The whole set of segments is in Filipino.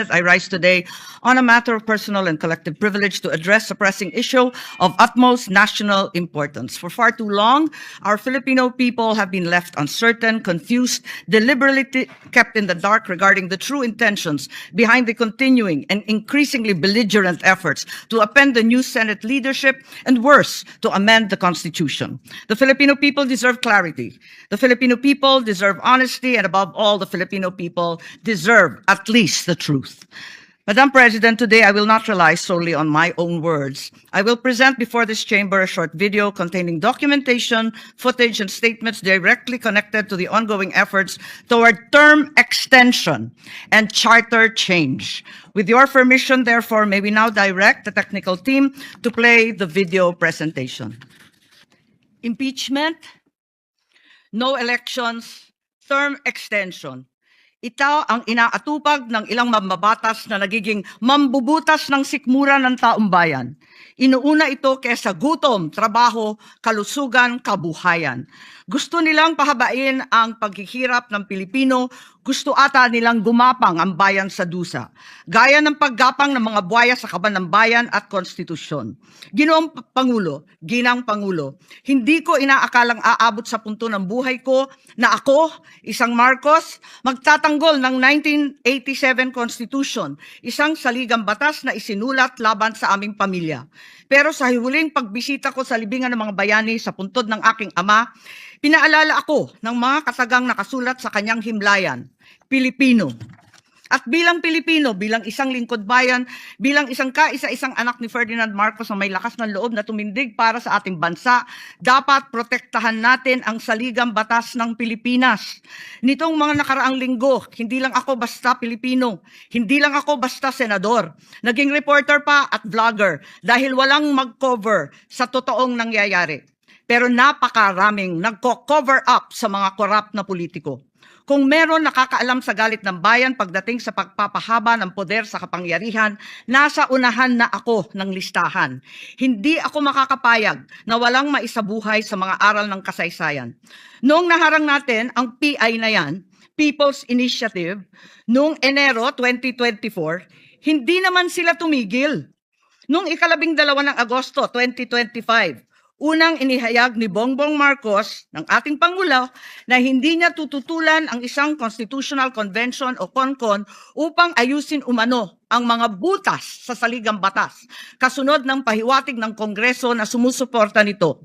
I rise today on a matter of personal and collective privilege to address a pressing issue of utmost national importance. For far too long, our Filipino people have been left uncertain, confused, deliberately kept in the dark regarding the true intentions behind the continuing and increasingly belligerent efforts to append the new Senate leadership and, worse, to amend the Constitution. The Filipino people deserve clarity. The Filipino people deserve honesty, and above all, the Filipino people deserve at least the truth. Madam President, today I will not rely solely on my own words. I will present before this chamber a short video containing documentation, footage, and statements directly connected to the ongoing efforts toward term extension and charter change. With your permission, therefore, may we now direct the technical team to play the video presentation. Impeachment, no elections, term extension. Ito ang inaatupag ng ilang mambabatas na nagiging mambubutas ng sikmura ng taong bayan. Inuuna ito kesa gutom, trabaho, kalusugan, kabuhayan. Gusto nilang pahabain ang paghihirap ng Pilipino, gusto ata nilang gumapang ang bayan sa dusa, gaya ng paggapang ng mga buhaya sa kaban ng bayan at konstitusyon. Ginoong Pangulo, Ginang Pangulo, hindi ko inaakalang aabot sa punto ng buhay ko na ako, isang Marcos, magtatanggol ng 1987 Constitution, isang saligang batas na isinulat laban sa aming pamilya. Pero sa huling pagbisita ko sa libingan ng mga bayani sa puntod ng aking ama, pinaalala ako ng mga katagang nakasulat sa kanyang himlayan, Pilipino. At bilang Pilipino, bilang isang lingkod bayan, bilang isang kaisa-isang anak ni Ferdinand Marcos na may lakas ng loob na tumindig para sa ating bansa, dapat protektahan natin ang saligang batas ng Pilipinas. Nitong mga nakaraang linggo, hindi lang ako basta Pilipino, hindi lang ako basta senador, naging reporter pa at vlogger dahil walang mag-cover sa totoong nangyayari. Pero napakaraming nagko-cover up sa mga korap na politiko. Kung meron nakakaalam sa galit ng bayan pagdating sa pagpapahaba ng poder sa kapangyarihan, nasa unahan na ako ng listahan. Hindi ako makakapayag na walang maisabuhay sa mga aral ng kasaysayan. Noong naharang natin ang PI na yan, People's Initiative, noong Enero 2024, hindi naman sila tumigil. Noong 12 ng Agosto 2025, unang inihayag ni Bongbong Marcos ng ating Pangulo na hindi niya tututulan ang isang Constitutional Convention o CONCON upang ayusin umano ang mga butas sa saligang batas, kasunod ng pahiwatig ng Kongreso na sumusuporta nito.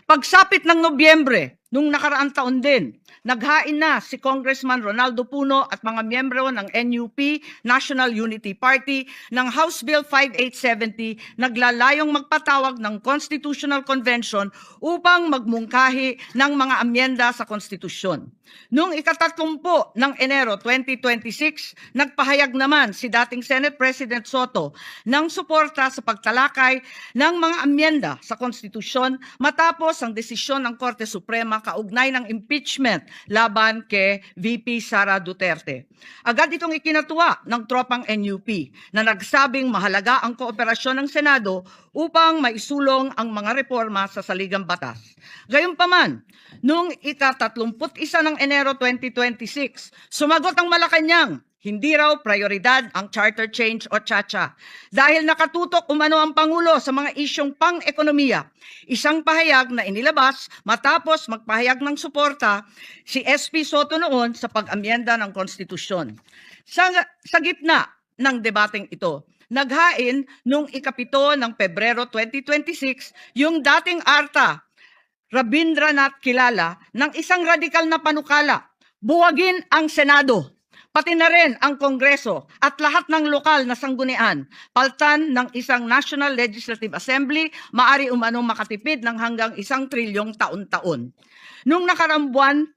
Pagsapit ng Nobyembre, nung nakaraang taon din, naghain na si Congressman Ronaldo Puno at mga miyembro ng NUP, National Unity Party, ng House Bill 5870, naglalayong magpatawag ng Constitutional Convention upang magmungkahi ng mga amyenda sa konstitusyon. Noong ika-30 ng Enero 2026, nagpahayag naman si dating Senate President Soto ng suporta sa pagtalakay ng mga amyenda sa konstitusyon matapos ang desisyon ng Korte Suprema kaugnay ng impeachment laban kay VP Sara Duterte. Agad itong ikinatuwa ng tropang NUP na nagsabing mahalaga ang kooperasyon ng Senado upang maisulong ang mga reforma sa saligang batas. Gayunpaman, noong ika-31 ng Enero 2026, sumagot ang Malacanang, hindi raw prioridad ang charter change o CHACHA dahil nakatutok umano ang Pangulo sa mga isyong pang-ekonomiya. Isang pahayag na inilabas matapos magpahayag ng suporta si SP Soto noon sa pag-amyenda ng konstitusyon. Sa gitna ng debateng ito, naghain noong ika-7 ng Pebrero 2026 yung dating ARTA, Rabindranath Kilala, ng isang radikal na panukala, buwagin ang Senado, pati na rin ang Kongreso at lahat ng lokal na sanggunian, paltan ng isang National Legislative Assembly, maari umano makatipid ng hanggang 1 trilyong taon-taon. Noong nakaraang buwan,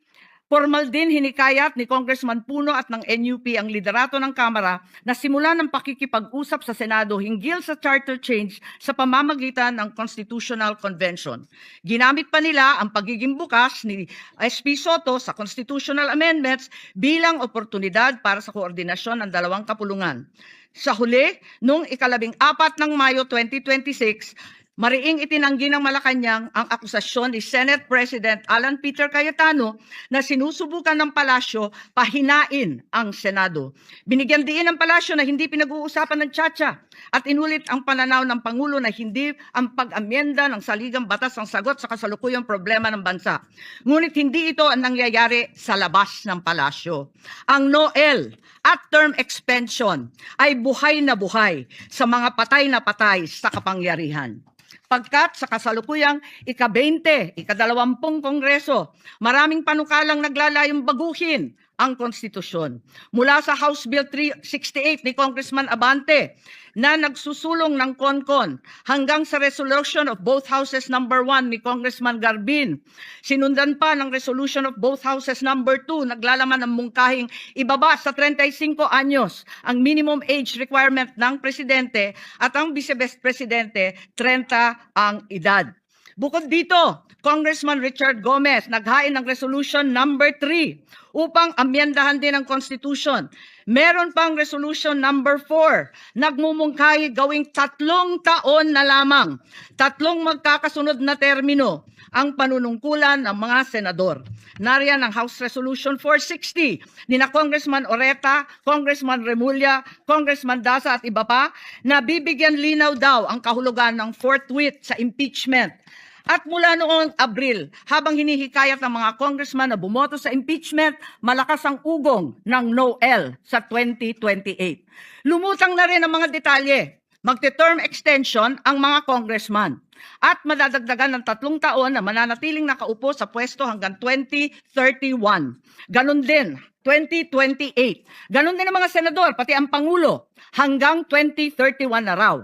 formal din hinikayat ni Congressman Puno at ng NUP ang liderato ng Kamara na simulan ng pakikipag-usap sa Senado hinggil sa charter change sa pamamagitan ng Constitutional Convention. Ginamit pa nila ang pagiging bukas ni SP Soto sa constitutional amendments bilang oportunidad para sa koordinasyon ng dalawang kapulungan. Sa huli, noong ika-14 ng Mayo 2026, Mariing itinanggi ng Malacanang ang akusasyon ni Senate President Alan Peter Cayetano na sinusubukan ng palasyo pahinain ang Senado. Binigyan diin ng palasyo na hindi pinag-uusapan ng Chacha at inulit ang pananaw ng Pangulo na hindi ang pag-amyenda ng saligang batas ang sagot sa kasalukuyang problema ng bansa. Ngunit hindi ito ang nangyayari sa labas ng palasyo. Ang NOEL at term extension ay buhay na buhay sa mga patay na patay sa kapangyarihan. Pagkat sa kasalukuyang ika-20, ika-20 Kongreso, maraming panukalang naglalayong baguhin ang konstitusyon. Mula sa House Bill 368 ni Congressman Abante na nagsusulong ng CONCON hanggang sa resolution of both houses number 1 ni Congressman Garbin. Sinundan pa ng resolution of both houses number 2 naglalaman ng mungkahing ibaba sa 35 anyos ang minimum age requirement ng presidente at ang vice-presidente 30 ang edad. Bukod dito, Congressman Richard Gomez naghain ng resolution number 3 upang amyendahan din ang Constitution. Meron pang resolution number 4, nagmumungkahi gawing 3 taon na lamang, 3 magkakasunod na termino ang panunungkulan ng mga senador. Nariyan ang House Resolution 460 ni na Congressman Oreta, Congressman Remulla, Congressman Daza at iba pa na bibigyan linaw daw ang kahulugan ng forthwith sa impeachment. At mula noong Abril, habang hinihikayat ng mga congressman na bumoto sa impeachment, malakas ang ugong ng NOEL sa 2028. Lumutang na rin ang mga detalye. Magte-term extension ang mga congressman at madadagdagan ng 3 taon na mananatiling nakaupo sa pwesto hanggang 2031. Ganon din, 2028. Ganon din ang mga senador, pati ang Pangulo, hanggang 2031 na raw.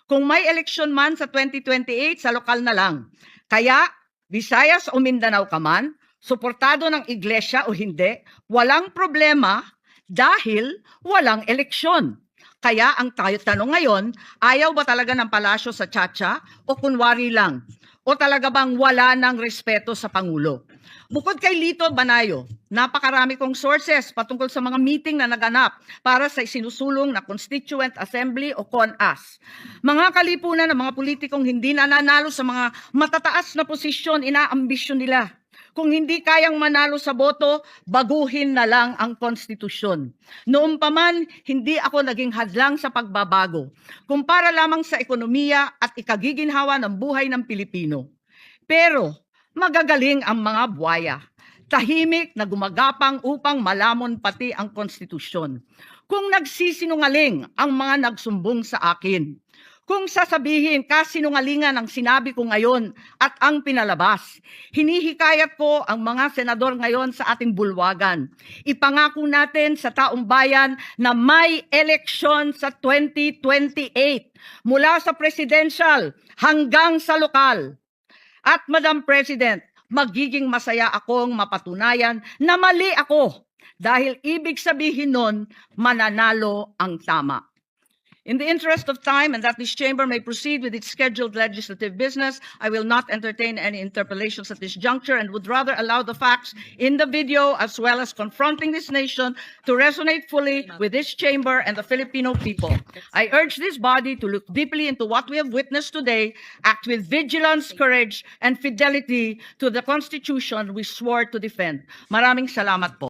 Kung may eleksyon man sa 2028, sa lokal na lang. Kaya, Visayas o Mindanao ka man, suportado ng iglesia o hindi, walang problema dahil walang eleksyon. Kaya ang tanong ngayon, ayaw ba talaga ng palasyo sa Chacha o kunwari lang? O talaga bang wala ng respeto sa Pangulo? Bukod kay Lito Banayo, napakarami kong sources patungkol sa mga meeting na naganap para sa isinusulong na Constituent Assembly o CONAS. Mga kalipunan ng mga politikong hindi nananalo sa mga matataas na posisyon, inaambisyon nila. Kung hindi kayang manalo sa boto, baguhin na lang ang konstitusyon. Noon pa man, hindi ako naging hadlang sa pagbabago, kung para lamang sa ekonomiya at ikagiginhawa ng buhay ng Pilipino. Pero, magagaling ang mga buwaya, tahimik na gumagapang upang malamon pati ang konstitusyon. Kung nagsisinungaling ang mga nagsumbong sa akin, kung sasabihin kasinungalingan ang sinabi ko ngayon at ang pinalabas, hinihikayat ko ang mga senador ngayon sa ating bulwagan. Ipangako natin sa taong bayan na may eleksyon sa 2028 mula sa presidential hanggang sa lokal. At Madam President, magiging masaya akong mapatunayan na mali ako dahil ibig sabihin nun, mananalo ang tama. In the interest of time and that this chamber may proceed with its scheduled legislative business, I will not entertain any interpellations at this juncture and would rather allow the facts in the video as well as confronting this nation to resonate fully with this chamber and the Filipino people. I urge this body to look deeply into what we have witnessed today, act with vigilance, courage, and fidelity to the Constitution we swore to defend. Maraming salamat po.